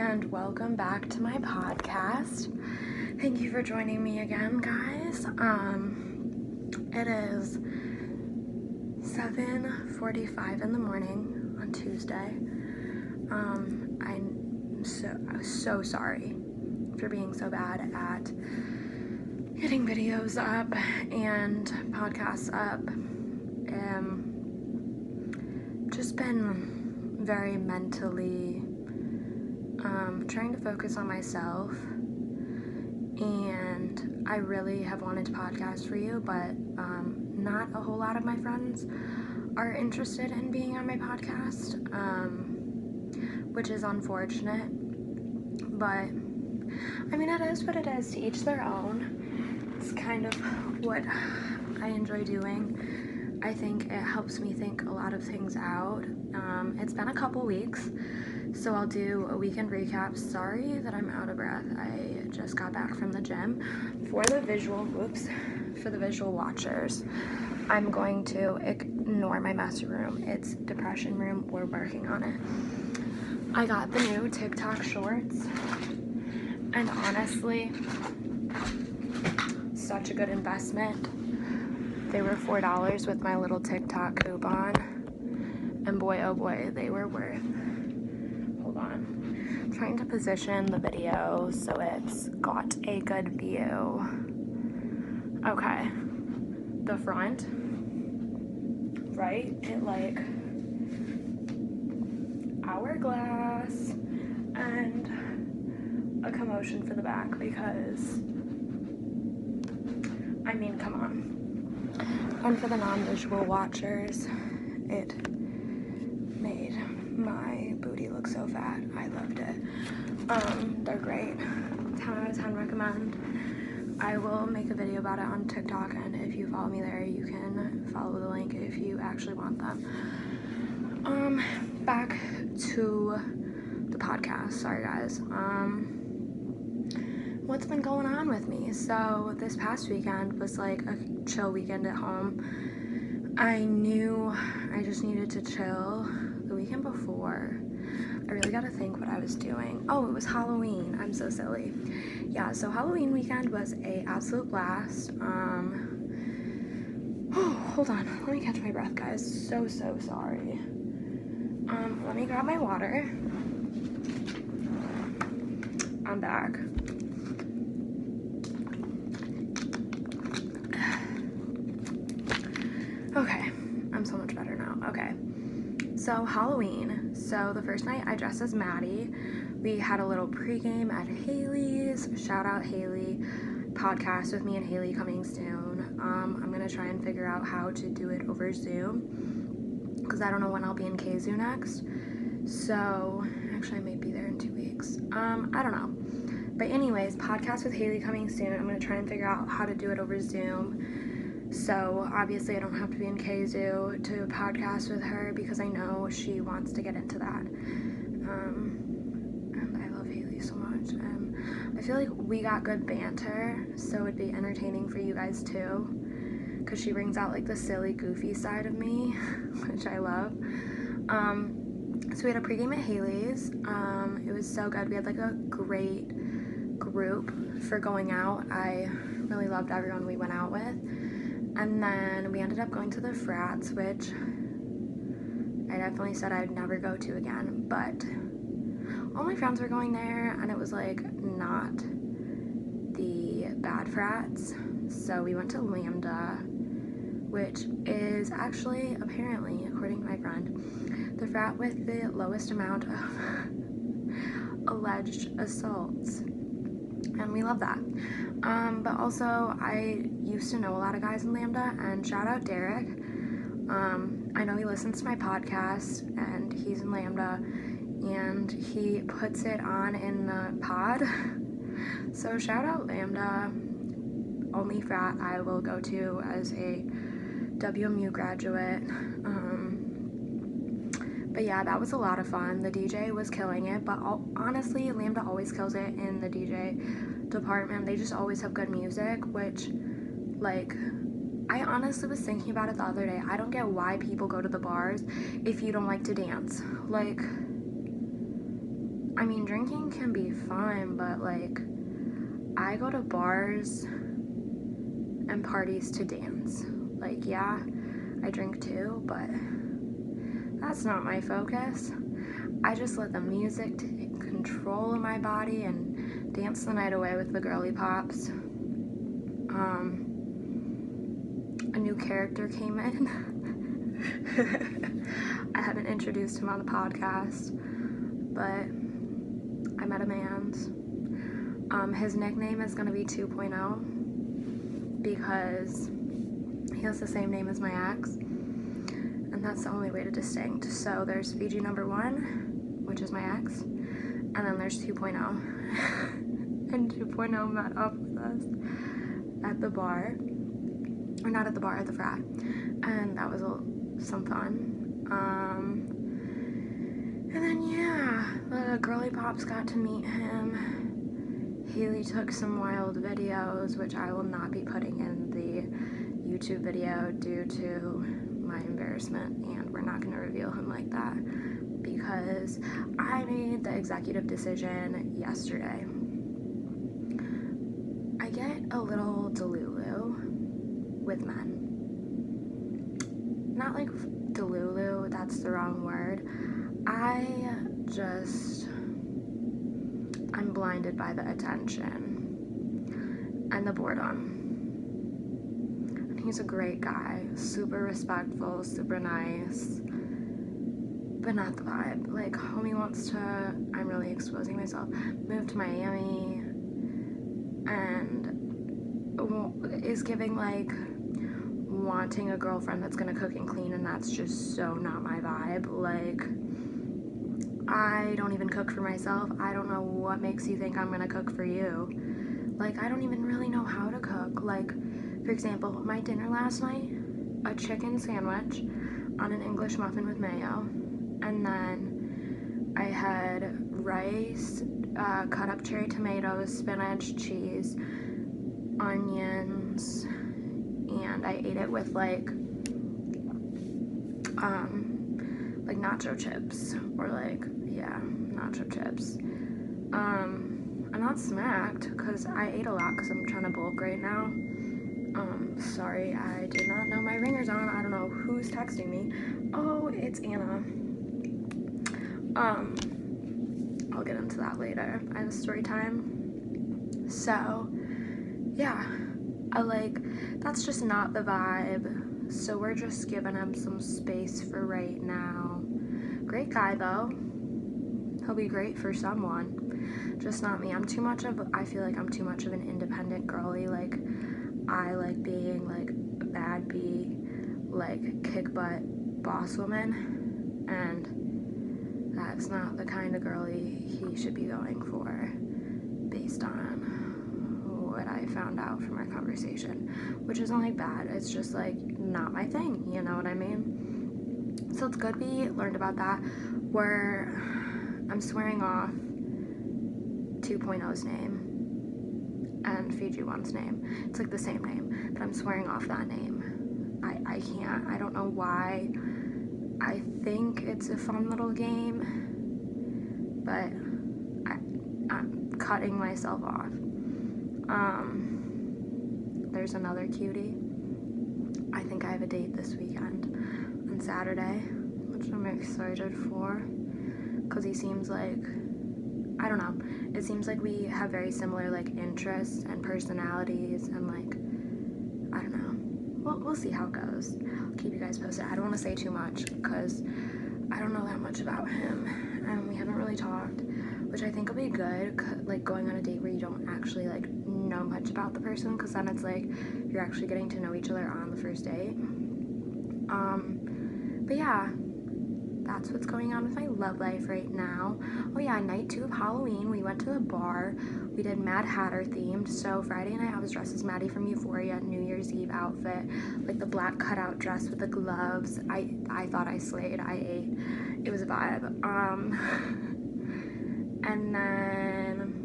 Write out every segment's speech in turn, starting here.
and welcome back to my podcast. Thank you for joining me again, guys. It is 7:45 in the morning on Tuesday. I'm so sorry for being so bad at getting videos up and podcasts up. Just been very mentally trying to focus on myself, and I really have wanted to podcast for you, but not a whole lot of my friends are interested in being on my podcast, which is unfortunate, but I mean, it is what it is, to each their own. It's kind of what I enjoy doing. I think it helps me think a lot of things out. It's been a couple weeks, so I'll do a weekend recap. Sorry that I'm out of breath. I just got back from the gym. For the visual watchers, I'm going to ignore my messy room. It's depression room. We're working on it. I got the new TikTok shorts, and honestly, such a good investment. They were $4 with my little TikTok coupon, and boy, oh boy, they were worth. Hold on. I'm trying to position the video so it's got a good view. Okay. The front, right? It like hourglass, and a commotion for the back because, I mean, come on. And for the non-visual watchers, it made my booty look so fat. I loved it. They're great. 10 out of 10 recommend. I will make a video about it on TikTok, and if you follow me there, you can follow the link if you actually want them. Back to the podcast. Sorry, guys. What's been going on with me? So this past weekend was like a chill weekend at home. I knew I just needed to chill. The weekend before, I really got to think what I was doing. Oh, it was Halloween. I'm so silly. Yeah, so Halloween weekend was a absolute blast. Oh, hold on. Let me catch my breath, guys. So sorry. Let me grab my water. I'm back. Okay, I'm so much better now. Okay, so Halloween. So the first night I dressed as Maddie. We had a little pregame at Haley's. Shout out Haley. Podcast with me and Haley coming soon. I'm gonna try and figure out how to do it over Zoom, because I don't know when I'll be in KZoo next. So actually I may be there in 2 weeks. I don't know. But anyways, podcast with Haley coming soon. I'm gonna try and figure out how to do it over Zoom. So obviously I don't have to be in KZoo to podcast with her, because I know she wants to get into that. And I love Haley so much. I feel like we got good banter, so it'd be entertaining for you guys too, because she brings out like the silly, goofy side of me, which I love. So we had a pregame at Haley's. It was so good. We had like a great group for going out. I really loved everyone we went out with. And then we ended up going to the frats, which I definitely said I'd never go to again, but all my friends were going there, and it was like not the bad frats. So we went to Lambda, which is actually, apparently, according to my friend, the frat with the lowest amount of alleged assaults. And we love that. But also, I used to know a lot of guys in Lambda, and shout out Derek. I know he listens to my podcast, and he's in Lambda, and he puts it on in the pod. So shout out Lambda, only frat I will go to as a WMU graduate. But yeah, that was a lot of fun. The DJ was killing it, but honestly, Lambda always kills it in the DJ department. They just always have good music, which, like, I honestly was thinking about it the other day. I don't get why people go to the bars if you don't like to dance. Like, I mean, drinking can be fun, but like, I go to bars and parties to dance. Like, yeah, I drink too, but that's not my focus. I just let the music take control of my body and dance the night away with the girly pops. A new character came in. I haven't introduced him on the podcast, but I met a man's. His nickname is gonna be 2.0 because he has the same name as my ex, and that's the only way to distinct. So there's Fiji number 1, which is my ex, and then there's 2.0. And 2.0 met up with us at the bar, or not at the bar, at the frat, and that was some fun. And then yeah, the girly pops got to meet him. Haley took some wild videos, which I will not be putting in the YouTube video due to my embarrassment, and we're not going to reveal him like that because I made the executive decision yesterday. I get a little delulu with men. Not like delulu, that's the wrong word. I'm blinded by the attention and the boredom. And he's a great guy, super respectful, super nice, but not the vibe. Like, homie wants to, I'm really exposing myself, move to Miami and is giving like wanting a girlfriend that's gonna cook and clean, and that's just so not my vibe. Like, I don't even cook for myself. I don't know what makes you think I'm gonna cook for you. Like, I don't even really know how to cook. Like, for example, my dinner last night, a chicken sandwich on an English muffin with mayo, and then I had rice, cut up cherry tomatoes, spinach, cheese, onions, and I ate it with like nacho chips, or like, yeah, nacho chips. I'm not smacked because I ate a lot because I'm trying to bulk right now. Sorry, I did not know my ringer's on. I don't know who's texting me. Oh, it's Anna. I'll get into that later. I have a story time. So, yeah, that's just not the vibe. So we're just giving him some space for right now. Great guy though. He'll be great for someone. Just not me. I feel like I'm too much of an independent girly. Like, I like being like a bad bee, like kick butt boss woman, and that's not the kind of girly he should be going for based on what I found out from our conversation, which isn't like bad. It's just like not my thing, you know what I mean? So it's good we learned about that. Where I'm swearing off 2.0's name and Fiji 1's name. It's like the same name, but I'm swearing off that name. I can't. I don't know why. I think it's a fun little game, but I'm cutting myself off. There's another cutie. I think I have a date this weekend on Saturday, which I'm excited for, because he seems like, I don't know, it seems like we have very similar like interests and personalities, and like, I don't know, we'll see how it goes. I'll keep you guys posted. I don't want to say too much because I don't know that much about him, and we haven't really talked, which I think will be good, like going on a date where you don't actually like know much about the person, because then it's like you're actually getting to know each other on the first date. But yeah, that's what's going on with my love life right now. Oh yeah, night 2 of Halloween, we went to the bar. We did Mad Hatter themed. So Friday night I was dressed as Maddie from Euphoria, New Year's Eve outfit, like the black cutout dress with the gloves. I thought I slayed. I ate. It was a vibe. And then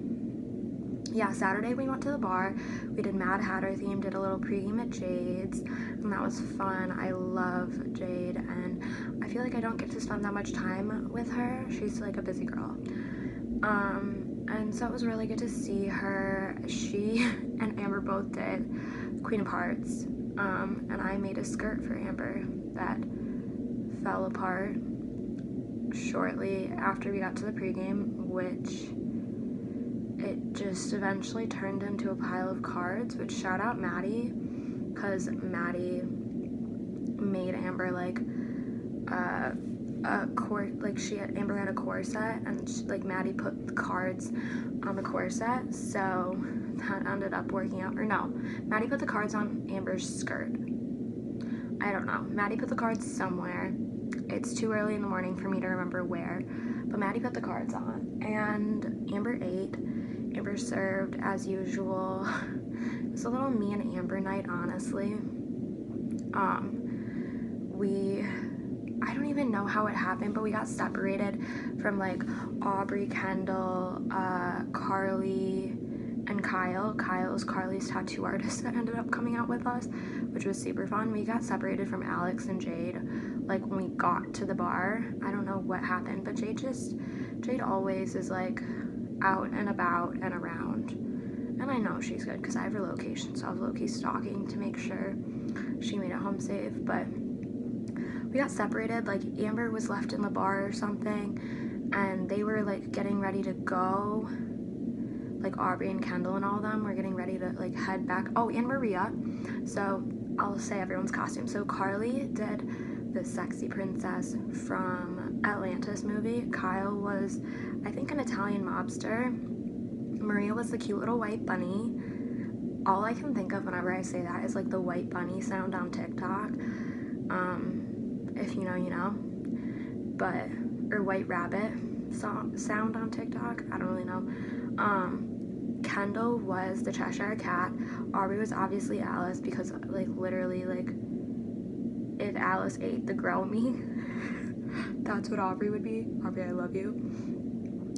yeah, Saturday we went to the bar. We did Mad Hatter theme, did a little pregame at Jade's, and that was fun. I love Jade, and I feel like I don't get to spend that much time with her. She's like a busy girl. And so it was really good to see her. She and Amber both did Queen of Hearts, and I made a skirt for Amber that fell apart shortly after we got to the pregame, which it just eventually turned into a pile of cards, which shout out Maddie, because Maddie made Amber like Amber had a corset, and Maddie put the cards on the corset, so that ended up working out. Or no, Maddie put the cards on Amber's skirt. I don't know. Maddie put the cards somewhere. It's too early in the morning for me to remember where, but Maddie put the cards on, and Amber ate. Amber served as usual. It was a little me and Amber night, honestly. I don't even know how it happened, but we got separated from Aubrey, Kendall, Carly, and Kyle. Kyle's Carly's tattoo artist that ended up coming out with us, which was super fun. We got separated from Alex and Jade when we got to the bar. I don't know what happened, but Jade always is out and about and around, and I know she's good because I have her location, so I was low-key stalking to make sure she made it home safe. But we got separated. Amber was left in the bar or something, and they were getting ready to go. Aubrey and Kendall and all of them were getting ready to head back. Oh, and Maria. So I'll say everyone's costume. So Carly did the sexy princess from Atlantis movie. Kyle was, I think, an Italian mobster. Maria was the cute little white bunny. All I can think of whenever I say that is the white bunny sound on TikTok. If you know, you know. Or white rabbit sound on TikTok. I don't really know. Kendall was the Cheshire Cat. Aubrey was obviously Alice, because literally if Alice ate the grow me, that's what Aubrey would be. Aubrey, I love you.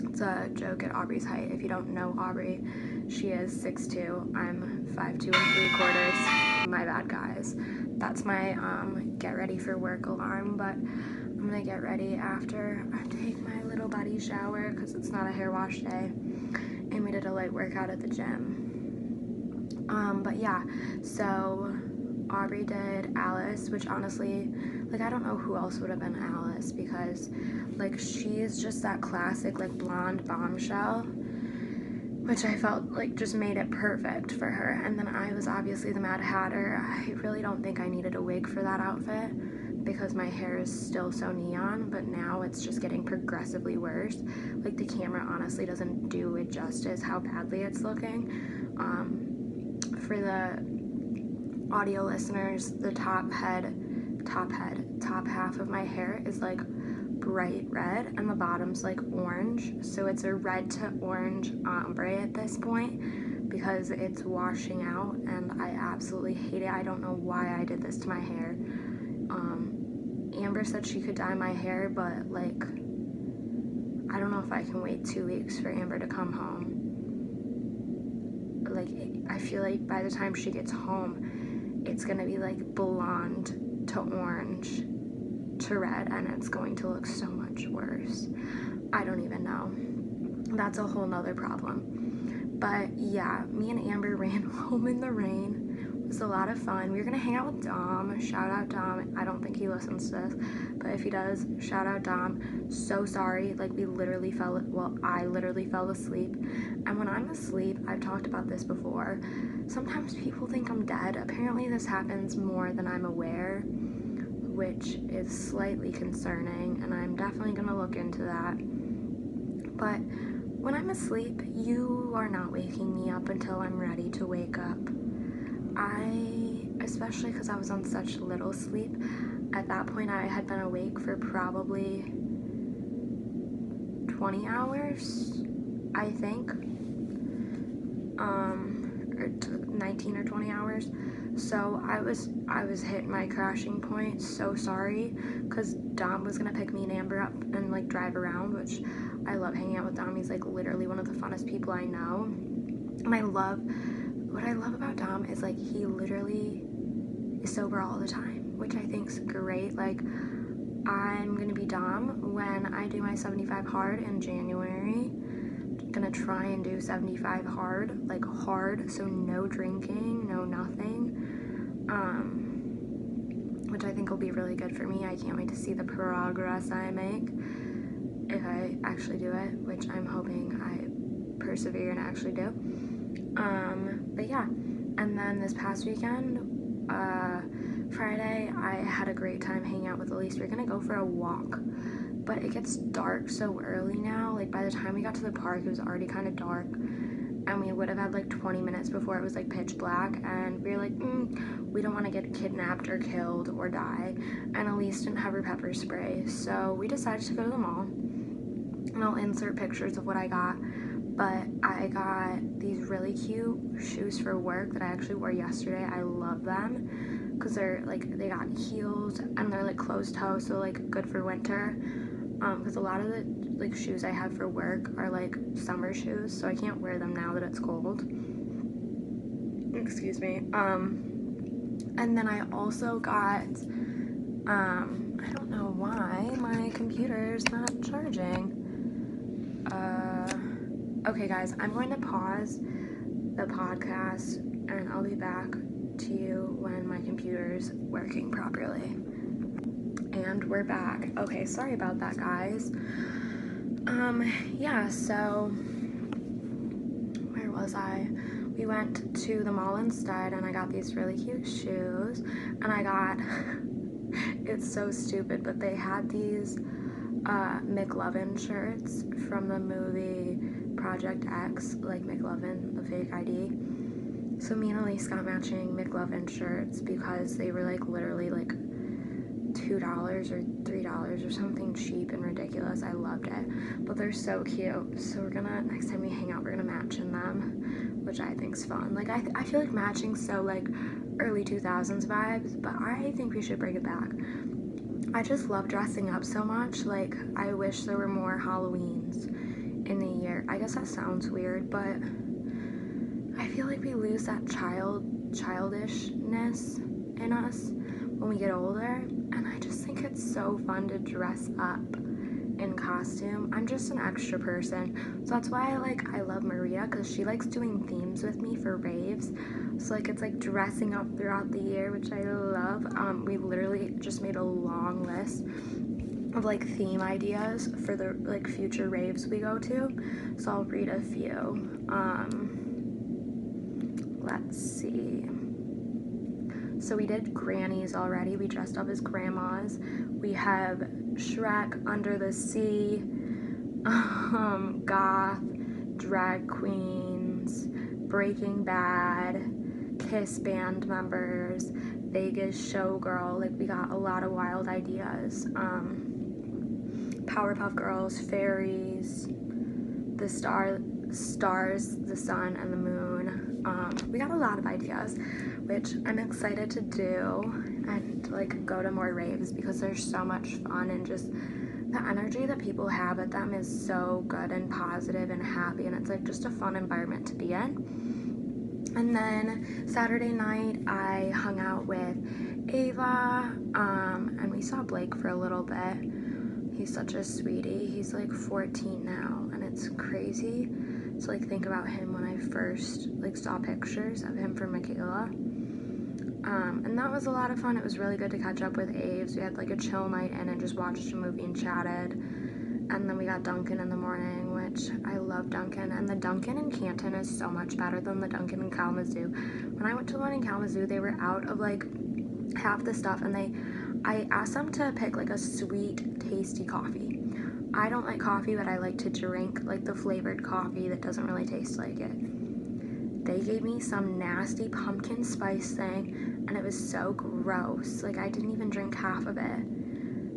It's a joke at Aubrey's height. If you don't know Aubrey, she is 6'2". I'm 5'2" and 3/4. My bad, guys. That's my get ready for work alarm, but I'm gonna get ready after I take my little buddy shower, because it's not a hair wash day, and we did a light workout at the gym. But yeah, so Aubrey did Alice, which honestly, I don't know who else would have been Alice, because she is just that classic blonde bombshell, which I felt just made it perfect for her. And then I was obviously the Mad Hatter. I really don't think I needed a wig for that outfit, because my hair is still so neon, but now it's just getting progressively worse. The camera honestly doesn't do it justice how badly it's looking. For the audio listeners, the top half of my hair is bright red, and the bottom's orange, so it's a red to orange ombre at this point, because it's washing out, and I absolutely hate it. I don't know why I did this to my hair. Amber said she could dye my hair, but I don't know if I can wait 2 weeks for Amber to come home. I feel by the time she gets home, it's gonna be blonde to orange to red, and it's going to look so much worse. I don't even know. That's a whole nother problem. But yeah, me and Amber ran home in the rain. It was a lot of fun. We were gonna hang out with Dom. Shout out Dom. I don't think he listens to this, but if he does, shout out Dom. So sorry. I literally fell asleep. And when I'm asleep, I've talked about this before, sometimes people think I'm dead. Apparently this happens more than I'm aware, which is slightly concerning, and I'm definitely gonna look into that. But when I'm asleep, you are not waking me up until I'm ready to wake up. Especially because I was on such little sleep, at that point I had been awake for probably 20 hours, I think, or 19 or 20 hours. So I was hitting my crashing point. So sorry, because Dom was gonna pick me and Amber up and drive around, which I love hanging out with Dom. He's literally one of the funnest people I know. And what I love about Dom is he literally is sober all the time, which I think's great. I'm gonna be Dom when I do my 75 hard in January, gonna try and do 75 hard, like hard, so no drinking, no nothing, which I think will be really good for me. I can't wait to see the progress I make if I actually do it, which I'm hoping I persevere and actually do. But yeah, and then this past weekend, Friday, I had a great time hanging out with Elise. We're gonna go for a walk, but it gets dark so early now. Like, by the time we got to the park, it was already kind of dark, and we would have had like 20 minutes before it was like pitch black, and we were like, we don't want to get kidnapped or killed or die, and Elise didn't have her pepper spray, so we decided to go to the mall, and I'll insert pictures of what I got. But I got these really cute shoes for work that I actually wore yesterday. I love them because they're like, they got heels and they're like closed toe, so like good for winter. Because a lot of the like shoes I have for work are like summer shoes, so I can't wear them now that it's cold. Excuse me. And then I also got, I don't know why my computer's not charging. Okay guys, I'm going to pause the podcast and I'll be back to you when my computer's working properly. And we're back. Okay, sorry about that, guys. Yeah, so where was I? We went to the mall instead and I got these really cute shoes, and I got it's so stupid, but they had these McLovin shirts from the movie Project X, like McLovin, the fake ID. So me and Elise got matching McLovin shirts because they were like literally like $2 or $3 or something cheap and ridiculous. I loved it, but they're so cute. So we're gonna, next time we hang out, we're gonna match in them, which I think's fun. Like I feel like matching's so like early 2000s vibes, but I think we should bring it back. I just love dressing up so much. Like, I wish there were more Halloweens in the year. I guess that sounds weird, but I feel like we lose that childishness in us when we get older, and I just think it's so fun to dress up in costume. I'm just an extra person, so that's why I love Maria, because she likes doing themes with me for raves. So like it's like dressing up throughout the year, which I love. We literally just made a long list of like theme ideas for the like future raves we go to, so I'll read a few. Let's see. So we did grannies already. We dressed up as grandmas. We have Shrek, Under the Sea, goth, drag queens, Breaking Bad, Kiss band members, Vegas showgirl. Like, we got a lot of wild ideas. Powerpuff Girls, fairies, the stars, the sun, and the moon. We got a lot of ideas, which I'm excited to do and like go to more raves because they're so much fun, and just the energy that people have at them is so good and positive and happy, and it's like just a fun environment to be in. And then Saturday night I hung out with Ava, and we saw Blake for a little bit. He's such a sweetie. He's like 14 now, and it's crazy to like think about him when I first like saw pictures of him for Michaela. And that was a lot of fun. It was really good to catch up with Aves. We had like a chill night in and just watched a movie and chatted. And then we got Dunkin' in the morning, which I love Dunkin'. And the Dunkin' in Canton is so much better than the Dunkin' in Kalamazoo. When I went to the one in Kalamazoo, they were out of like half the stuff, and I asked them to pick like a sweet, tasty coffee. I don't like coffee, but I like to drink like the flavored coffee that doesn't really taste like it. They gave me some nasty pumpkin spice thing, and it was so gross. Like, I didn't even drink half of it.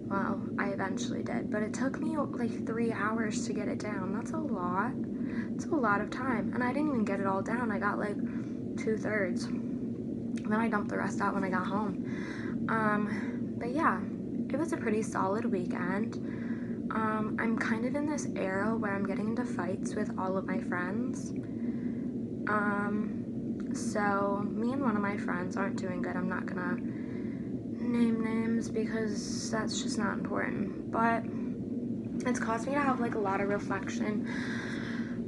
Well, I eventually did, but it took me like 3 hours to get it down. That's a lot. It's a lot of time, and I didn't even get it all down. I got like 2/3. And then I dumped the rest out when I got home. But yeah, it was a pretty solid weekend. I'm kind of in this era where I'm getting into fights with all of my friends. So me and one of my friends aren't doing good. I'm not gonna name names because that's just not important. But it's caused me to have like a lot of reflection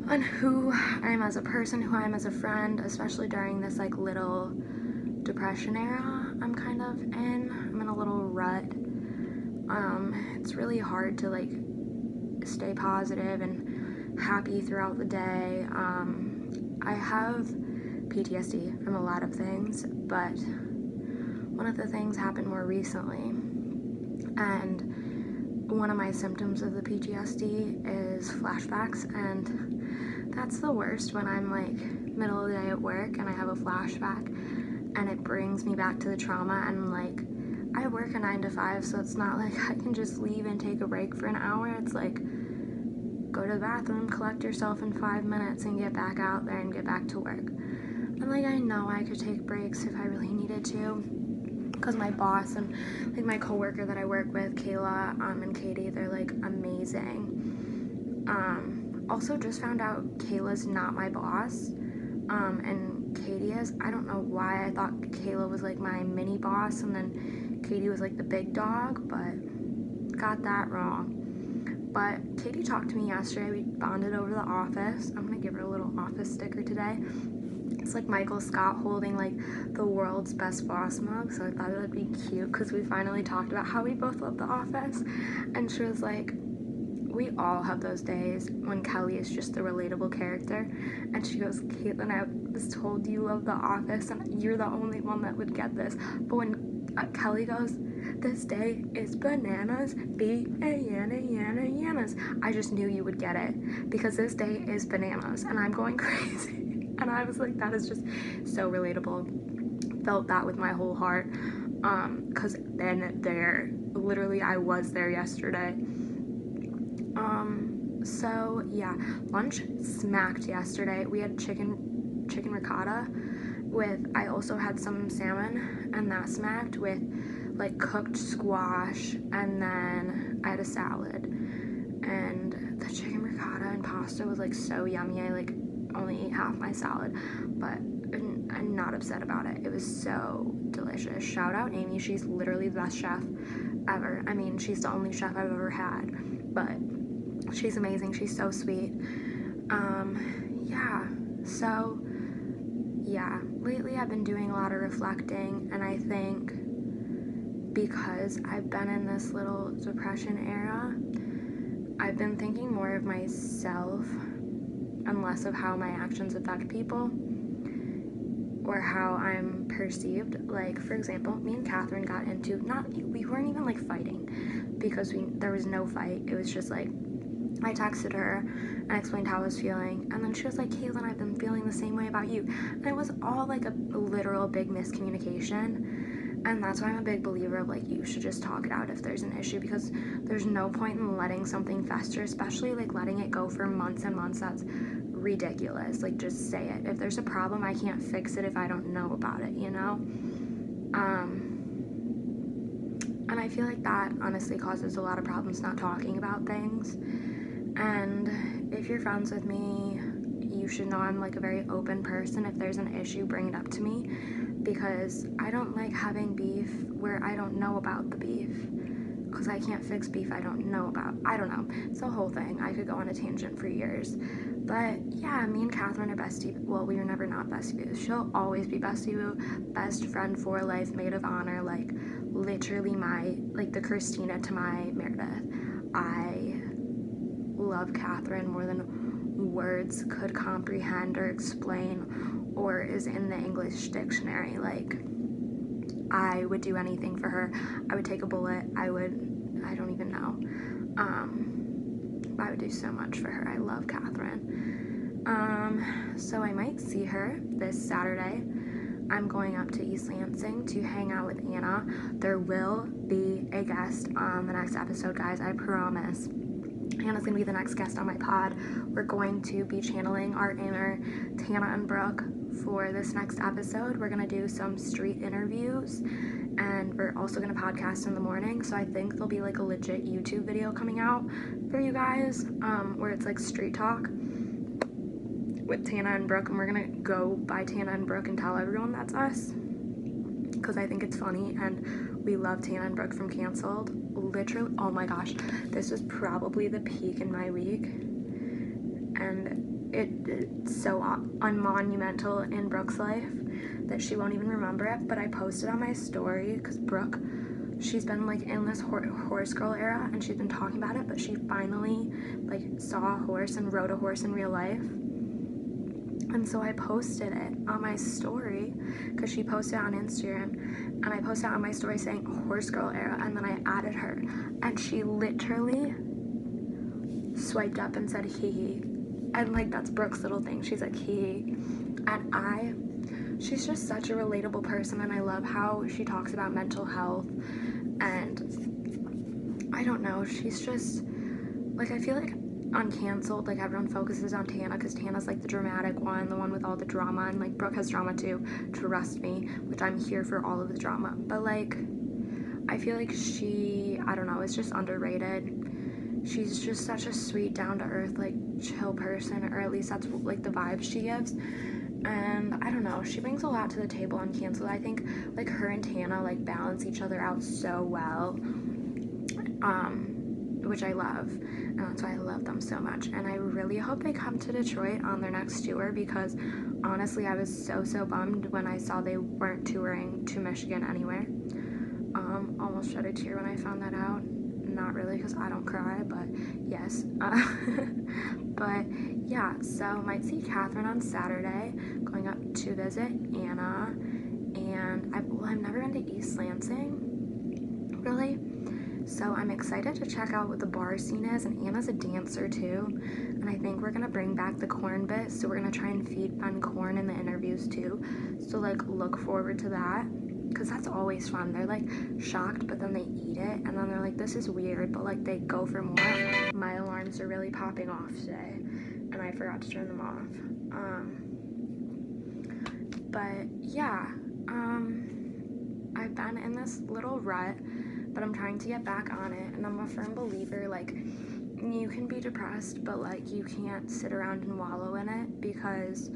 on who I am as a person, who I am as a friend, especially during this like little depression era I'm kind of in. I'm in a little rut. It's really hard to like stay positive and happy throughout the day. I have PTSD from a lot of things, but one of the things happened more recently, and one of my symptoms of the PTSD is flashbacks, and that's the worst when I'm like middle of the day at work and I have a flashback and it brings me back to the trauma. And like, I work a 9 to 5, so it's not like I can just leave and take a break for an hour. It's like, go to the bathroom, collect yourself in 5 minutes, and get back out there and get back to work. And like, I know I could take breaks if I really needed to, because my boss and like my coworker that I work with, Kayla and Katie, they're like amazing. Also just found out Kayla's not my boss, and Katie is. I don't know why I thought Kayla was like my mini boss and then Katie was like the big dog, but got that wrong. But Katie talked to me yesterday. We bonded over the office. I'm gonna give her a little office sticker today. It's like Michael Scott holding like the world's best boss mug, so I thought it would be cute because we finally talked about how we both love The Office. And she was like, we all have those days when Kelly is just the relatable character. And she goes, Caitlin, I was told you love The Office and you're the only one that would get this. But when Kelly goes, this day is bananas, B-A-N-A-N-A-N-A-Yanas, I just knew you would get it because this day is bananas and I'm going crazy. And I was like, that is just so relatable. Felt that with my whole heart. Because literally I was there yesterday. So yeah, lunch smacked yesterday. We had chicken ricotta I also had some salmon, and that smacked with like cooked squash, and then I had a salad. And the chicken ricotta and pasta was like so yummy. I like only ate half my salad, but I'm not upset about it. It was so delicious. Shout out Amy, she's literally the best chef ever. I mean, she's the only chef I've ever had, but she's amazing. She's so sweet. Lately I've been doing a lot of reflecting, and I think because I've been in this little depression era, I've been thinking more of myself and less of how my actions affect people or how I'm perceived. Like, for example, me and Catherine got into, we weren't even like fighting because there was no fight. It was just like, I texted her and explained how I was feeling, and then she was like, Caitlin, I've been feeling the same way about you. And it was all like a literal big miscommunication. And that's why I'm a big believer of like, you should just talk it out if there's an issue, because there's no point in letting something fester, especially like letting it go for months and months. That's ridiculous. Like, just say it. If there's a problem, I can't fix it if I don't know about it, you know? And I feel like that honestly causes a lot of problems, not talking about things. And if you're friends with me, you should know I'm like a very open person. If there's an issue, bring it up to me, because I don't like having beef where I don't know about the beef, because I can't fix beef I don't know about. I don't know. It's a whole thing. I could go on a tangent for years. But yeah, me and Catherine are bestie. Well, we were never not bestie boo. She'll always be bestie boo. Best friend for life, maid of honor. Like, literally like the Christina to my Meredith. I love Catherine more than words could comprehend or explain or is in the English dictionary. Like, I would do anything for her. I would take a bullet. I don't even know. I would do so much for her. I love Catherine. So I might see her this Saturday. I'm going up to East Lansing to hang out with Anna. There will be a guest on the next episode, guys. I promise. Hannah's gonna be the next guest on my pod. We're going to be channeling our inner Tana and Brooke for this next episode. We're gonna do some street interviews, and we're also gonna podcast in the morning. So I think there'll be like a legit YouTube video coming out for you guys, where it's like street talk with Tana and Brooke, and we're gonna go by Tana and Brooke and tell everyone that's us, because I think it's funny, and we love Tana and Brooke from Canceled. Literally, oh my gosh, this was probably the peak in my week, and it's so unmonumental in Brooke's life that she won't even remember it. But I posted on my story because Brooke, she's been like in this horse girl era and she's been talking about it, but she finally like saw a horse and rode a horse in real life. And so I posted it on my story because she posted it on Instagram, and I posted it on my story saying horse girl era, and then I added her, and she literally swiped up and said hee hee. And like that's Brooke's little thing, she's like hee hee. And she's just such a relatable person, and I love how she talks about mental health. And I don't know, she's just like, I feel like on Canceled, like everyone focuses on Tana because Tana's like the dramatic one, the one with all the drama, and like Brooke has drama too, trust me, which I'm here for all of the drama. But like, I feel like she, I don't know, is just underrated. She's just such a sweet, down-to-earth, like chill person, or at least that's like the vibe she gives. And I don't know, she brings a lot to the table on Canceled. I think like her and Tana like balance each other out so well, which I love, and that's why I love them so much. And I really hope they come to Detroit on their next tour, because honestly I was so bummed when I saw they weren't touring to Michigan anywhere. Almost shed a tear when I found that out. Not really, because I don't cry, but yes. But yeah, so might see Catherine on Saturday, going up to visit Anna. And I've never been to East Lansing, really. So I'm excited to check out what the bar scene is, and Anna's a dancer too, and I think we're gonna bring back the corn bit, so we're gonna try and feed Ben corn in the interviews too, so like look forward to that, because that's always fun. They're like shocked, but then they eat it, and then they're like, this is weird, but like they go for more. My alarms are really popping off today, and I forgot to turn them off. But yeah, I've been in this little rut, but I'm trying to get back on it, and I'm a firm believer, like, you can be depressed, but like you can't sit around and wallow in it, because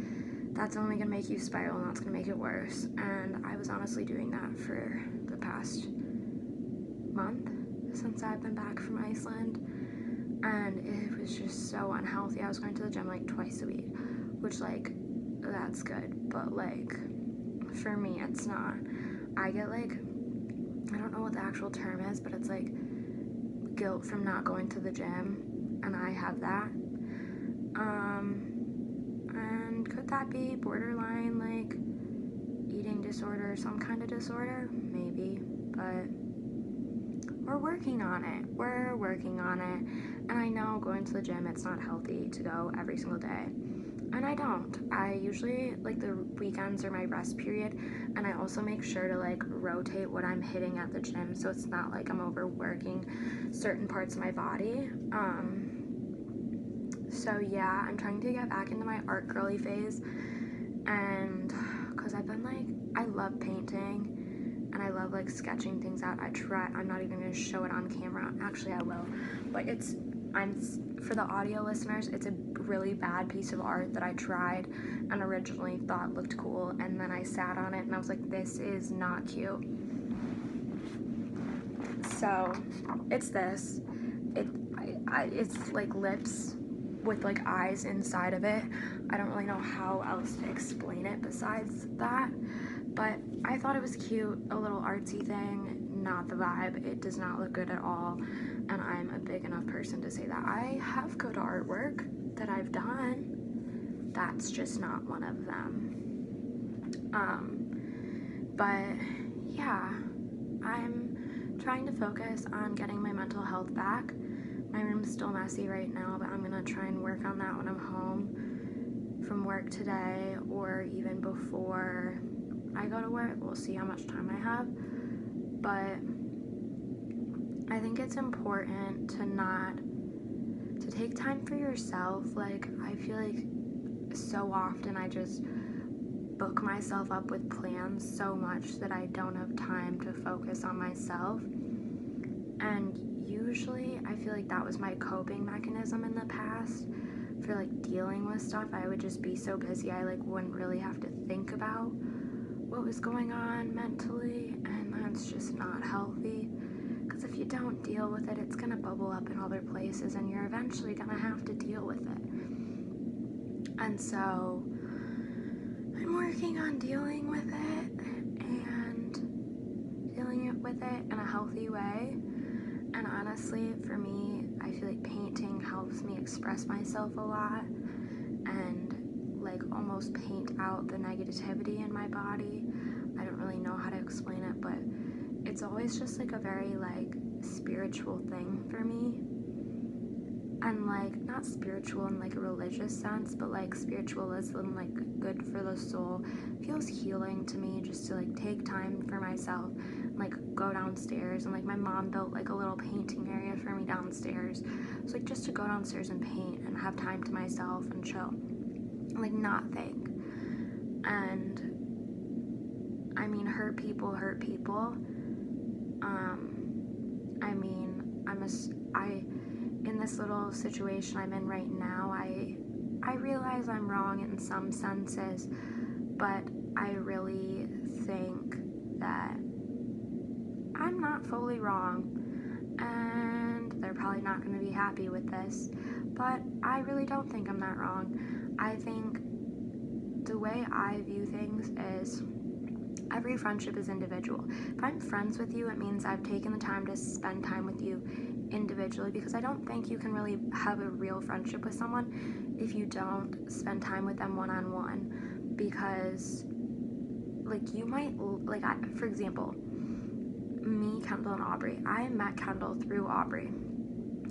that's only gonna make you spiral, and that's gonna make it worse. And I was honestly doing that for the past month since I've been back from Iceland, and it was just so unhealthy. I was going to the gym like twice a week, which like, that's good, but like for me it's not. I get like, I don't know what the actual term is, but it's like guilt from not going to the gym, and I have that. And could that be borderline like eating disorder, some kind of disorder? Maybe, but we're working on it. And I know going to the gym, it's not healthy to go every single day. And I don't. I usually, like, the weekends are my rest period, and I also make sure to like rotate what I'm hitting at the gym, so it's not like I'm overworking certain parts of my body. So yeah, I'm trying to get back into my art girly phase, and because I've been like, I love painting, and I love like sketching things out. I'm not even gonna show it on camera. Actually, I will, but for the audio listeners, it's a really bad piece of art that I tried and originally thought looked cool, and then I sat on it and I was like, this is not cute. So it's this. It's like lips with like eyes inside of it. I don't really know how else to explain it besides that, but I thought it was cute, a little artsy thing. Not the vibe. It does not look good at all, and I'm a big enough person to say that I have good artwork that I've done. That's just not one of them. But yeah, I'm trying to focus on getting my mental health back. My room's still messy right now, but I'm gonna try and work on that when I'm home from work today, or even before I go to work. We'll see how much time I have. But I think it's important to take time for yourself. Like, I feel like so often I just book myself up with plans so much that I don't have time to focus on myself. And usually I feel like that was my coping mechanism in the past for like dealing with stuff. I would just be so busy I like wouldn't really have to think about what was going on mentally, and that's just not healthy, because if you don't deal with it, it's gonna bubble up in other places and you're eventually gonna have to deal with it. And so I'm working on dealing with it and dealing with it in a healthy way. And honestly, for me, I feel like painting helps me express myself a lot and like almost paint out the negativity in my body. I don't really know how to explain it, but it's always just like a very like spiritual thing for me. And like not spiritual in like a religious sense, but like spiritualism, like good for the soul. It feels healing to me just to like take time for myself, and, like go downstairs, and like my mom built like a little painting area for me downstairs. So like just to go downstairs and paint and have time to myself and chill, and, like not think. And I mean, hurt people hurt people. I mean, in this little situation I'm in right now, I realize I'm wrong in some senses, but I really think that I'm not fully wrong, and they're probably not going to be happy with this, but I really don't think I'm that wrong. I think the way I view things is every friendship is individual. If I'm friends with you, it means I've taken the time to spend time with you individually, because I don't think you can really have a real friendship with someone if you don't spend time with them one-on-one, because like you might, like for example, me, Kendall, and Aubrey. I met Kendall through Aubrey.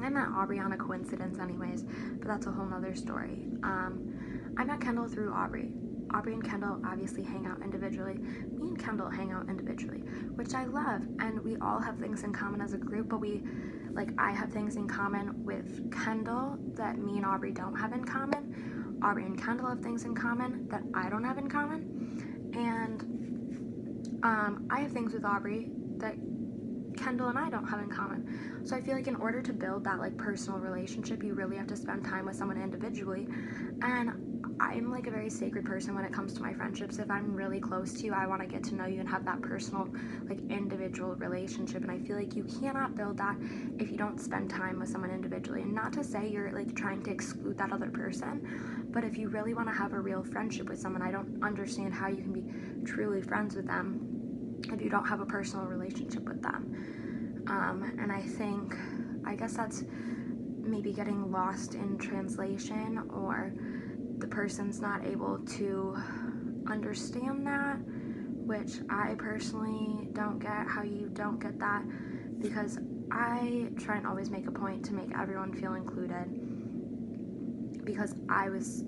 I met Aubrey on a coincidence anyways, but that's a whole nother story. I met Kendall through Aubrey. Aubrey and Kendall obviously hang out individually. Me and Kendall hang out individually, which I love, and we all have things in common as a group, but I have things in common with Kendall that me and Aubrey don't have in common. Aubrey and Kendall have things in common that I don't have in common, and I have things with Aubrey that Kendall and I don't have in common. So I feel like in order to build that like personal relationship, you really have to spend time with someone individually. And I'm like a very sacred person when it comes to my friendships. If I'm really close to you, I want to get to know you and have that personal, like individual relationship. And I feel like you cannot build that if you don't spend time with someone individually. And not to say you're like trying to exclude that other person, but if you really want to have a real friendship with someone, I don't understand how you can be truly friends with them if you don't have a personal relationship with them. And I guess that's maybe getting lost in translation, or the person's not able to understand that, which I personally don't get how you don't get that, because I try and always make a point to make everyone feel included, because I was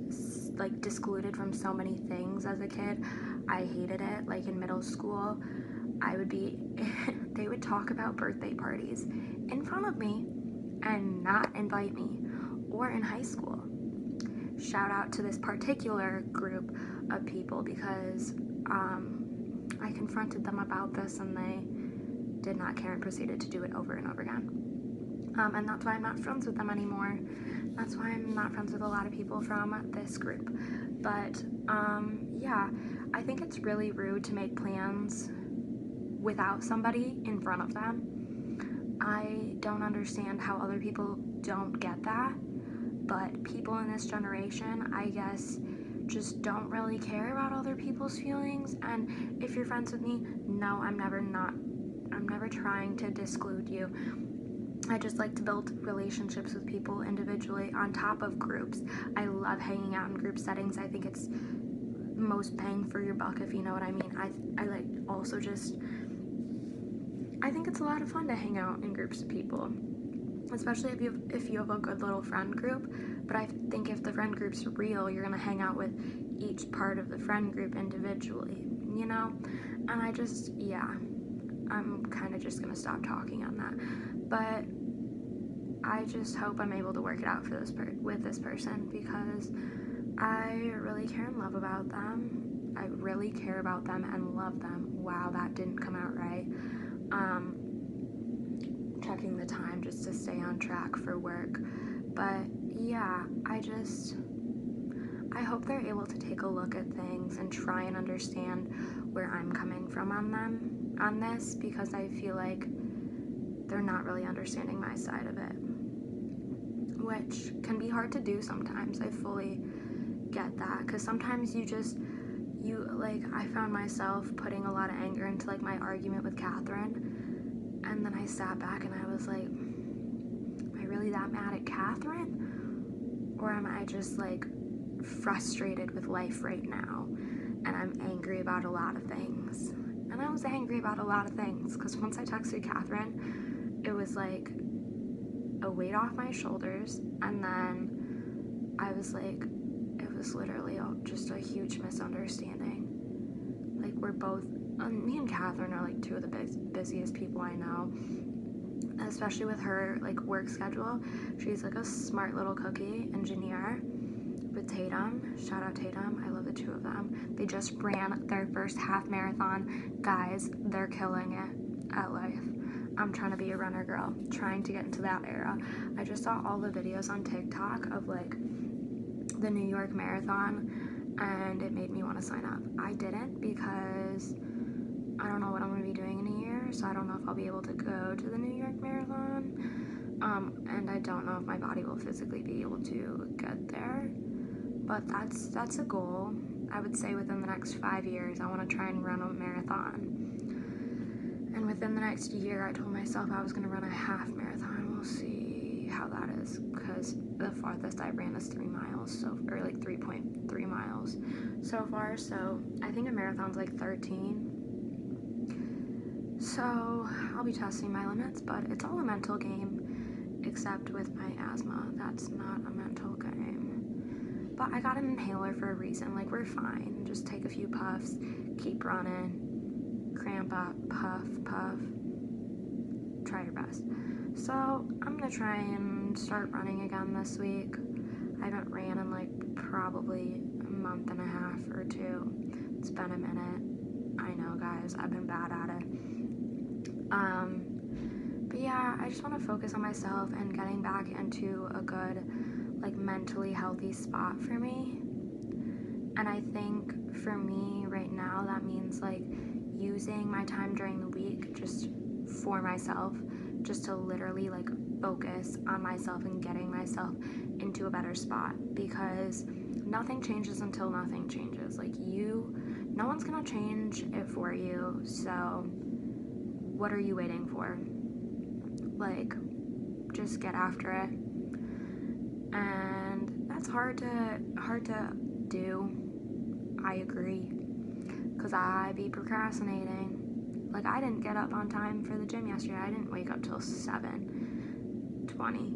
like discluded from so many things as a kid. I hated it. Like in middle school, they would talk about birthday parties in front of me and not invite me, or in high school. Shout out to this particular group of people, because I confronted them about this and they did not care and proceeded to do it over and over again. And that's why I'm not friends with them anymore. That's why I'm not friends with a lot of people from this group. But yeah, I think it's really rude to make plans without somebody in front of them. I don't understand how other people don't get that, but people in this generation, I guess, just don't really care about other people's feelings. And if you're friends with me, no, I'm never trying to disclude you. I just like to build relationships with people individually on top of groups. I love hanging out in group settings. I think it's most bang for your buck, if you know what I mean. I think it's a lot of fun to hang out in groups of people, especially if you have a good little friend group. But I think if the friend group's real, you're gonna hang out with each part of the friend group individually, you know? And I'm kind of just gonna stop talking on that. But I just hope I'm able to work it out for with this person, because I really care and love about them. I really care about them and love them. Wow, that didn't come out right. Checking the time just to stay on track for work. But yeah, I hope they're able to take a look at things and try and understand where I'm coming from on this, because I feel like they're not really understanding my side of it, which can be hard to do sometimes. I fully get get that, because sometimes I found myself putting a lot of anger into like my argument with Catherine, and then I sat back and I was like, am I really that mad at Catherine, or am I just like frustrated with life right now, and I'm angry about a lot of things? And I was angry about a lot of things, because once I texted Catherine, it was like a weight off my shoulders, and then I was like, it was literally just a huge misunderstanding. Like, we're both, me and Catherine are like two of the busiest people I know, especially with her like work schedule. She's like a smart little cookie engineer with Tatum. Shout out Tatum, I love the two of them. They just ran their first half marathon. Guys, they're killing it at life. I'm trying to be a runner girl, trying to get into that era. I just saw all the videos on TikTok of like the New York Marathon, and it made me want to sign up. I didn't, because I don't know what I'm going to be doing in a year, so I don't know if I'll be able to go to the New York Marathon, and I don't know if my body will physically be able to get there, but that's a goal. I would say within the next 5 years, I want to try and run a marathon. And within the next year, I told myself I was going to run a half marathon. We'll see how that is, because the farthest I ran is 3 miles, or like 3.3 miles so far. So I think a marathon's like 13. So I'll be testing my limits, but it's all a mental game, except with my asthma. That's not a mental game. But I got an inhaler for a reason. Like, we're fine. Just take a few puffs, keep running. Cramp up, puff, puff, try your best. So I'm gonna try and start running again this week. I haven't ran in like probably a month and a half or 2. It's been a minute. I know, guys, I've been bad at it. But yeah, I just want to focus on myself and getting back into a good, like, mentally healthy spot for me. And I think for me right now, that means like using my time during the week just for myself, just to literally like focus on myself and getting myself into a better spot, because nothing changes until nothing changes. Like, no one's gonna change it for you, so what are you waiting for? Like, just get after it. And that's hard to do, I agree, because I be procrastinating. Like, I didn't get up on time for the gym yesterday. I didn't wake up till 7:20,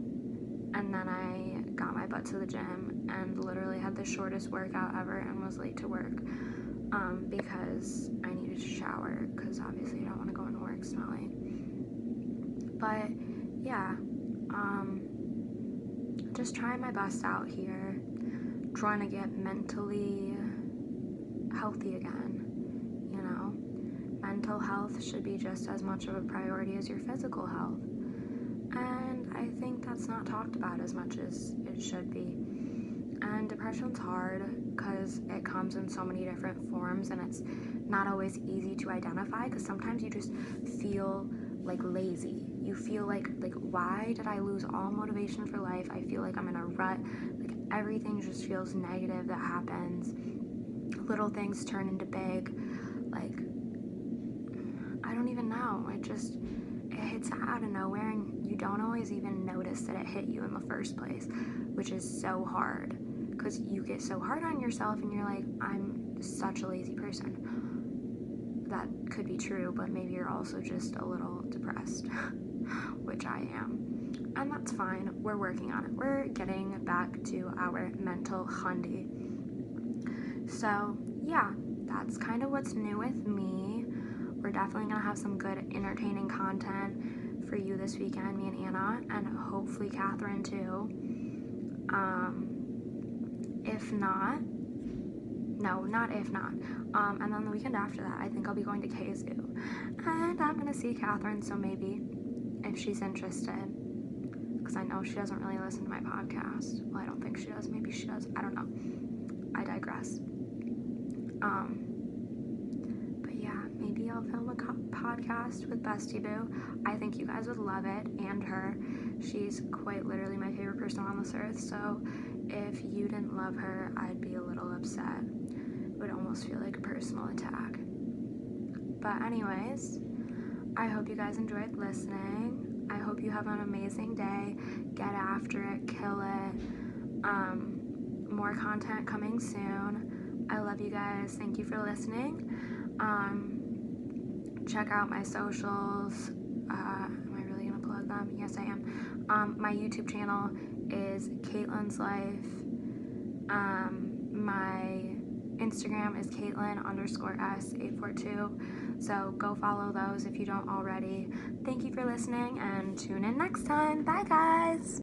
and then I got my butt to the gym and literally had the shortest workout ever and was late to work, because I needed to shower, because obviously I don't want to go into work smelling. But yeah, just trying my best out here, trying to get mentally healthy again. You know, mental health should be just as much of a priority as your physical health, and I think that's not talked about as much as it should be. And depression's hard because it comes in so many different forms, and it's not always easy to identify, because sometimes you just feel like lazy. You feel like why did I lose all motivation for life? I feel like I'm in a rut. Like, everything just feels negative that happens. Little things turn into big. Like, I don't even know. It hits out of nowhere, and you don't always even notice that it hit you in the first place, which is so hard, because you get so hard on yourself and you're like, I'm such a lazy person. That could be true, but maybe you're also just a little depressed, which I am. And that's fine. We're working on it. We're getting back to our mental hundy. So yeah, that's kind of what's new with me. We're definitely going to have some good entertaining content for you this weekend, me and Anna, and hopefully Catherine too. If not, and then the weekend after that, I think I'll be going to KZoo, and I'm going to see Catherine, so maybe, if she's interested, because I know she doesn't really listen to my podcast. Well, I don't think she does. Maybe she does. I don't know. I digress. But yeah, maybe I'll film a podcast with Bestie Boo. I think you guys would love it, and her. She's quite literally my favorite person on this earth, so if you didn't love her, I'd be a little upset. It would almost feel like a personal attack. But anyways, I hope you guys enjoyed listening. I hope you have an amazing day. Get after it, kill it. More content coming soon. I love you guys. Thank you for listening. Check out my socials. Am I really gonna plug them? Yes, I am. My YouTube channel is Caitlin's Life. My Instagram is Caitlin_S842. So go follow those if you don't already. Thank you for listening and tune in next time. Bye, guys.